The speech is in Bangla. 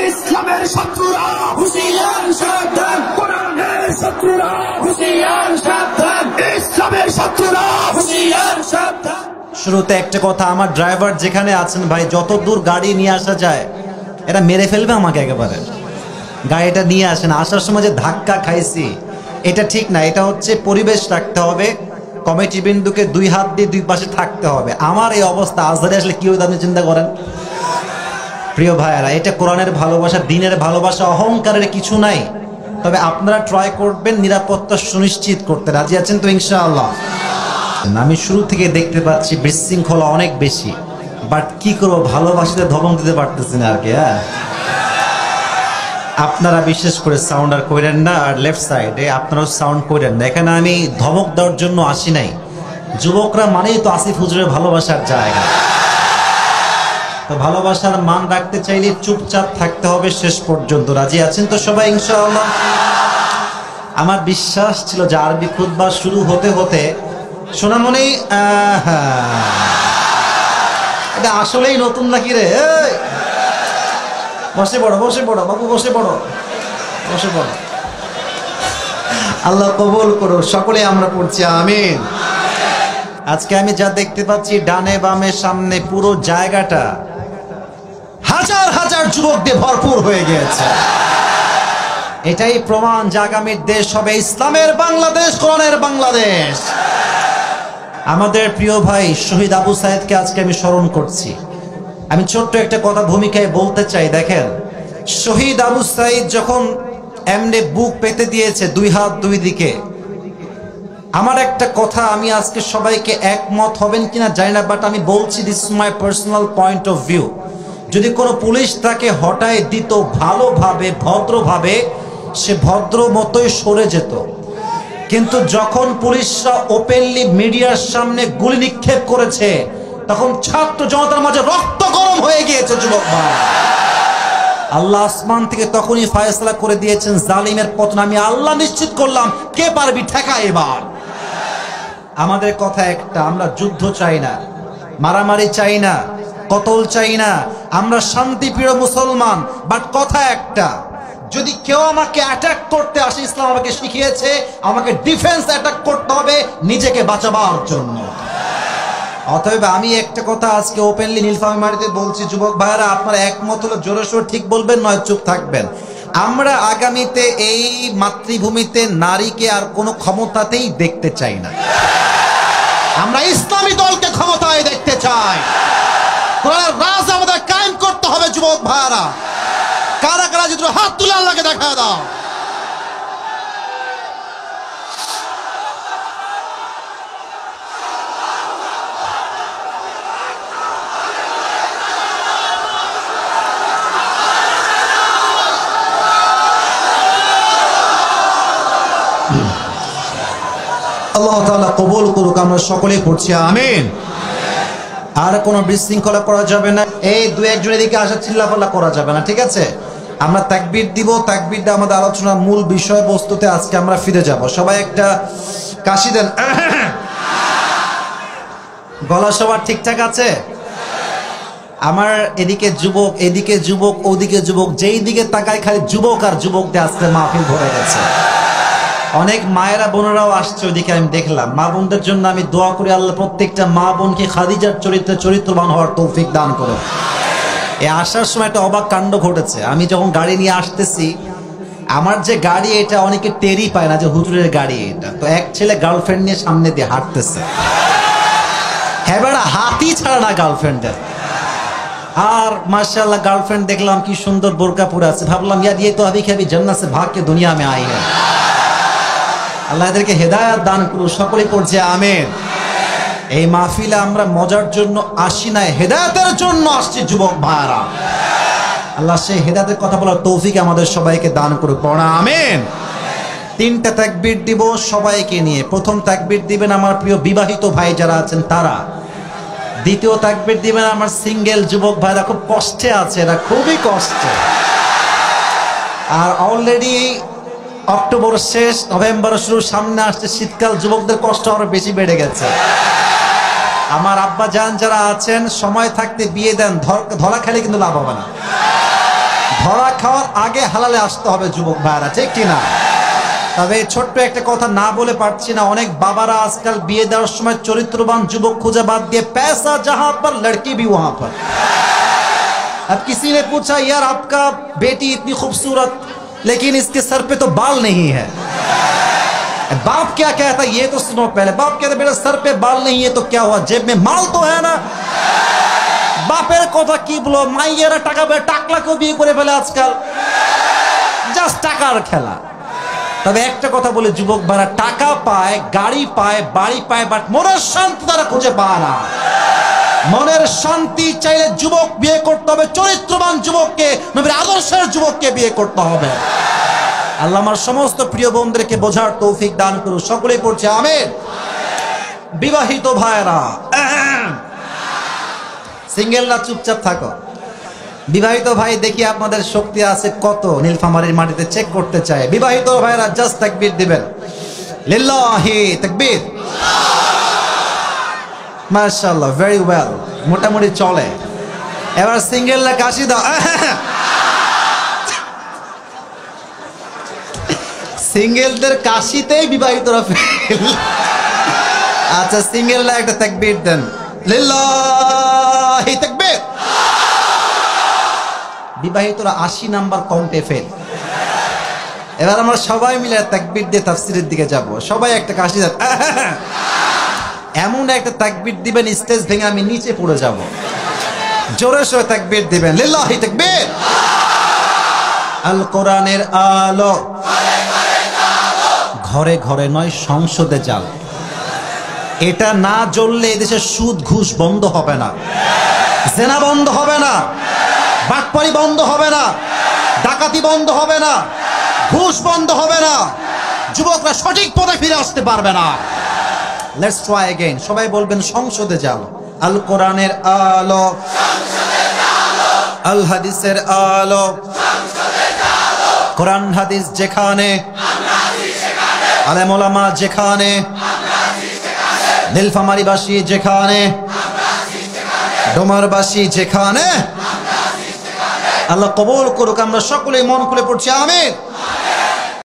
ইসলামের শত্রুরা হুঁশিয়ার সাবধান, কোরআনের শত্রুরা হুঁশিয়ার সাবধান, ইসলামের শত্রুরা হুঁশিয়ার সাবধান। শুরুতে একটা কথা, আমার ড্রাইভার যেখানে আছেন ভাই, যত দূর গাড়ি নিয়ে আসা যায় এটা মেরে ফেলবে আমাকে একেবারে। গাড়িটা নিয়ে আসেন, আসার সময় যে ধাক্কা খাইছি এটা ঠিক না। এটা হচ্ছে পরিবেশ রাখতে হবে, কমিটি বিন্দুকে দুই হাত দিয়ে দুই পাশে থাকতে হবে। আমার এই অবস্থা আজহারে আসলে কি হতো আপনি চিন্তা করেন। প্রিয় ভাইয়েরা, এটা কোরআনের ভালোবাসা, দ্বীনের ভালোবাসা, অহংকারের কিছু নাই। তবে আপনারা ট্রাই করবেন নিরাপত্তা সুনিশ্চিত করতে। রাজি আছেন তো ইনশাআল্লাহ? আমি শুরু থেকে দেখতে পাচ্ছি বিশৃঙ্খলা অনেক বেশি, বাট কি করবো, ভালোবাসাতে ধমক দিতে পারতেছি না আর কি। হ্যাঁ, আপনারা বিশেষ করে সাউন্ড আর করেন না, আর লেফট সাইডে আপনারাও সাউন্ড করেন না। এখানে আমি ধমক দেওয়ার জন্য আসি নাই। যুবকরা মানেই তো আসিফ হুজুরের ভালোবাসার জায়গা। তো ভালোবাসার মান রাখতে চাইলে চুপচাপ থাকতে হবে শেষ পর্যন্ত। রাজি আছেন তো সবাই ইনশাআল্লাহ? আমার বিশ্বাস ছিল যে আরবি খুতবা শুরু হতে হতে সোনামণি এটা আসলেই নতুন নাকি রে, বসে পড়ো বসে পড়ো বাবু, বসে পড়ো বসে পড়ো। আল্লাহ কবুল করো, সকলে আমরা পড়ছি আমিন। আজকে আমি যা দেখতে পাচ্ছি ডানে বামে সামনে পুরো জায়গাটা হাজার হাজার যুবক দিয়ে ভরপুর হয়ে গিয়েছে। এটাই প্রমাণ যে আগামীর দেশ হবে ইসলামের বাংলাদেশ, কোরআনের বাংলাদেশ। আমাদের প্রিয় ভাই শহীদ আবু সাইদকে আজকে আমি স্মরণ করছি। আমি ছোট্ট একটা কথা ভূমিকায় বলতে চাই। দেখেন, শহীদ আবু সাইদ যখন এমনি বুক পেতে দিয়েছে দুই হাত দুই দিকে, আমার একটা কথা, আমি আজকে সবাইকে একমত হবেন কিনা জানি না, বাট আমি বলছি, this is my personal point of view. যদি কোনো পুলিশ তাকে হটায় দিত ভালোভাবে ভদ্রভাবে, সে ভদ্র মতোই সরে যেত। কিন্তু যখন পুলিশরা ওপেনলি মিডিয়ার সামনে গুলি নিক্ষেপ করেছে, তখন ছাত্র জনতার মাঝে রক্ত গরম হয়ে গিয়েছে। যুবক ভাই, আল্লাহ আসমান থেকে তখনই ফয়সালা করে দিয়েছেন জালিমের পতন। আমি আল্লাহ নিশ্চিত করলাম, কে পারবি ঠেকা এবার। আমাদের কথা একটা, আমরা যুদ্ধ চাই না, মারামারি চাই না, কতল চাই না, আমরা শান্তিপ্রিয় মুসলমান। বাট কথা একটা, যদি কেউ আমাকে অ্যাটাক করতে আসে, ইসলাম আমাকে শিখিয়েছে আমাকে ডিফেন্স অ্যাটাক করতে হবে নিজেকে বাঁচাবার জন্য। অতএব আমি একটা কথা আজকে ওপেনলি নীলফামারীতে বলছি, যুবক ভাইরা, আপনারা একমত হলে জোরে সোরে ঠিক বলবেন, নয় চুপ থাকবেন। আমরা আগামীতে এই মাতৃভূমিতে নারীকে আর কোনো ক্ষমতাতেই দেখতে চাই না। আমরা ইসলামী দলকে ক্ষমতায় দেখতে চাই। কোরআনের রাজ আমাদের কায়েম করতে হবে। যুবক ভাইরা, কারা কারা যদি হাত তুলে আল্লাহকে দেখা দাও। আল্লাহ তাআলা কবুল করুক, আমরা সকলেই পড়ছি আমিন। আর কোনো বিশৃঙ্খলা করা যাবে না, এই দু একজন এদিকে আসা চিল্লাপাল্লা করা যাবে না, ঠিক আছে? আমরা তাকবীর দিব, তাকবীরটা আমাদের আলোচনার মূল বিষয়বস্তুতে আজকে আমরা ফিরে যাব। সবাই একটা কাশি দেন। গলা সবার ঠিকঠাক আছে? আমার এদিকে যুবক, এদিকে যুবক, ওদিকে যুবক, যেই দিকে তাকায় খালি যুবক আর যুবক দিয়ে আজকে মাহফিল ভরে গেছে। অনেক মায়েরা বোনেরাও আসছে ওইদিকে, আমি দেখলাম। মা বোনদের জন্য আমি দোয়া করি, আল্লাহ প্রত্যেকটা মা বোনকে খাদিজার চরিত্রে চরিত্রবান হওয়ার তৌফিক দান করো। এই আসার সময় একটা অবাক কাণ্ড ঘটেছে। আমি যখন গাড়ি নিয়ে আসতেছি, আমার যে গাড়ি এটা অনেকে টেরই পায় না যে হুজুরের গাড়ি এটা। তো এক ছেলে গার্লফ্রেন্ড নিয়ে সামনে দিয়ে হাঁটতেছে। হ্যাঁ বেড়া, হাতি ছাড়া না গার্লফ্রেন্ডের। আর माशाल्लाह গার্লফ্রেন্ড দেখলাম কি সুন্দর বোরকা পরে আছে। ভাবলাম यार ये तो अभी के अभी जन्नत से भाग के दुनिया में आई है। আল্লাহ এদেরকে হেদায়েত দান করুন, সকলেই পড়ছে আমিন। এই মাহফিলে আমরা মজার জন্য আসি নাই, হেদায়েতের জন্য আসছি যুবক ভাইরা। আল্লাহ সেই হেদায়েতের কথা বলার তৌফিক আমাদের সবাইকে দান করুক, পড়া আমিন। তিনটা তাকবীর দিব সবাইকে নিয়ে। প্রথম তাকবীর দিবেন আমার প্রিয় বিবাহিত ভাই যারা আছেন তারা। দ্বিতীয় তাকবীর দিবেন আমার সিঙ্গেল যুবক ভাইরা, খুব কষ্টে আছে, এরা খুবই কষ্টে। আর অলরেডি অক্টোবর শেষ, নভেম্বর শুরু, সামনে আসছে শীতকাল, যুবকদের কষ্ট আরো বেশি বেড়ে গেছে। আমার আব্বা জান যারা আছেন সময় থাকতে বিয়ে দেন, ধরা খেলে কিন্তু লাভ হবে না। ধরা খাওয়ার আগে হালালে আসতে হবে যুবক ভাইরা, ঠিক কিনা? তবে ছোট্ট একটা কথা না বলে পারছি না, অনেক বাবারা আজকাল বিয়ে দেওয়ার সময় চরিত্রবান যুবক খুঁজে বাদ দিয়ে पैसा जहां पर लड़की भी वहां पर। अब किसी ने पूछा यार आपका बेटी इतनी खूबसूरत लेकिन इसके सर पे तो बाल नहीं है। बाप क्या कहता ये तो सुनो पहले। बाप कहता बेटा सर पे बाल नहीं है तो क्या हुआ, जेब में माल तो है ना। বাপের কথা কি বলো, মাইয়েরা টাকা পেয়ে টাকলাকেও বিয়ে করে ফেলে আজকাল, জাস্ট টাকার খেলা। তবে একটা কথা বলে যুবক ভাইরা, টাকা পায়, গাড়ি পায়, বাড়ি পায়, বাট মনের শান্তি তারা খুঁজে পায় না। মনের শান্তি চাইলে যুবক বিয়ে করতে হবে চরিত্রবান যুবককে, নবীর আদর্শের যুবককে বিয়ে করতে হবে। আল্লাহ আমার সমস্ত প্রিয় বোনদেরকে বোঝার তৌফিক দান করুন, সকলেই পড়ছে আমিন। বিবাহিত ভাইরা, সিঙ্গেলরা চুপচাপ থাকো। বিবাহিত ভাই দেখি আপনাদের শক্তি আছে কত, নীলফামারীর মাটিতে চেক করতে চায়। বিবাহিত ভাইরা জাস্ট তাকবীর দিবেন, লিল্লাহি তাকবীর। মাশাআল্লাহ, ভেরি ওয়েল, মোটামুটি চলে। এবার সিঙ্গেলরা কাশি দাও। সিঙ্গেলদের কাশিতেই বিবাহিতরা ফেল। আচ্ছা সিঙ্গেলরা একটা তাকবীর দেন, লিল্লাহি তাকবীর। বিবাহিতরা 80 নাম্বার কাউন্টে ফেল। এবার আমরা সবাই মিলে তাকবীর দিয়ে তাফসীরের দিকে যাব। সবাই একটা কাশি দেন, এমন একটা তাকবীর দিবেন স্টেজ ভেঙে আমি নিচে পড়ে যাব। জোরে সোরে তাকবীর দিবেন, লিল্লাহি তাকবীর। আল কোরআনের আলো ঘরে ঘরে নয়, সংসদে জ্বাল। এটা না জ্বললে এদেশে সুদ ঘুষ বন্ধ হবে না, জেনা বন্ধ হবে না, বাটপারি বন্ধ হবে না, ডাকাতি বন্ধ হবে না, ঘুষ বন্ধ হবে না, যুবকরা সঠিক পথে ফিরে আসতে পারবে না। Let's try again. সবাই বলবেন সংসদে যাও। আল কোরআনের আলো, আল হাদিসের আলো, কোরআন হাদিস যেখানে, আলেম ওলামা যেখানে, নীলফামারীবাসী যেখানে, ডোমারবাসী যেখানে, আল্লাহ কবুল করুক। আমরা সকলেই মন খুলে পড়ছি আমিন।